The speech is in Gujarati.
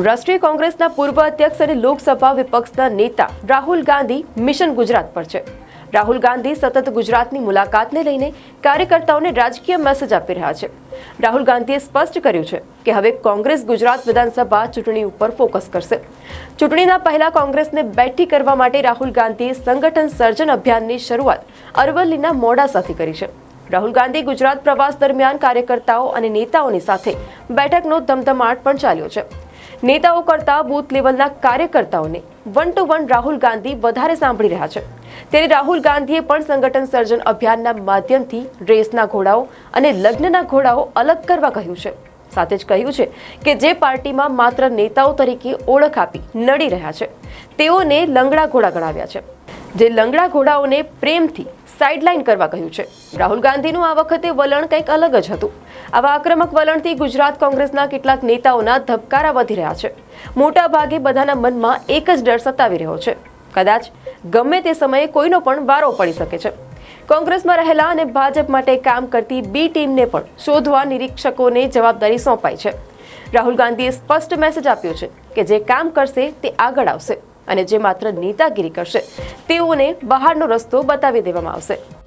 રાષ્ટ્રીય કોંગ્રેસના પૂર્વ અધ્યક્ષ અને લોકસભા વિપક્ષના નેતા રાહુલ ગાંધી મિશન ગુજરાત પર છે. રાહુલ ગાંધી સતત ગુજરાતની મુલાકાતને લઈને કાર્યકર્તાઓને રાજકીય મેસેજ આપી રહ્યા છે. રાહુલ ગાંધીએ સ્પષ્ટ કર્યું છે કે હવે કોંગ્રેસ ગુજરાત વિધાનસભા ચૂંટણી ઉપર ફોકસ કરશે. ચૂંટણીના પહેલા કોંગ્રેસને બેઠી કરવા માટે રાહુલ ગાંધીએ સંગઠન સર્જન અભિયાનની શરૂઆત અરવલ્લીના મોડાસાથી કરી છે. રાહુલ ગાંધી ગુજરાત પ્રવાસ દરમિયાન કાર્યકર્તાઓ અને નેતાઓની સાથે બેઠકનો ધમધમાટ પણ ચાલ્યો છે. નેતાઓ કરતા બૂથ લેવલના કાર્યકર્તાઓને one to one Rahul Gandhi વધારે સાંભળી રહ્યા છે. ત્યારે રાહુલ ગાંધીએ પણ સંગઠન સર્જન અભિયાનના માધ્યમથી રેસના ઘોડાઓ અને લગ્નના ઘોડાઓ અલગ કરવા કહ્યું છે. સાથે જ કહ્યું છે કે જે પાર્ટીમાં માત્ર નેતાઓ તરીકે ઓળખ આપી નડી રહ્યા છે તેઓને લંગડા ઘોડા ગણાવ્યા છે. જે લંગડા ઘોડાઓને પ્રેમથી સાઇડલાઇન કરવા કહ્યું છે. રાહુલ ગાંધીનું આ વખતે વલણ કંઈક અલગ જ હતું. આવા આક્રમક વલણથી ગુજરાત કોંગ્રેસના કેટલાક નેતાઓના ધબકારા વધી રહ્યા છે. મોટા ભાગે બધાના મનમાં એક જ ડર સતાવી રહ્યો છે. કદાચ ગમે તે સમયે કોઈનો પણ વારો પડી શકે છે. કોંગ્રેસમાં રહેલા અને ભાજપ માટે કામ કરતી બી ટીમને પણ શોધવા નિરીક્ષકોને જવાબદારી સોંપાઈ છે. રાહુલ ગાંધીએ સ્પષ્ટ મેસેજ આપ્યો છે કે જે કામ કરશે તે આગળ આવશે અને જે માત્ર નેતાગીરી કરશે તેઓને બહારનો રસ્તો બતાવી દેવામાં આવશે.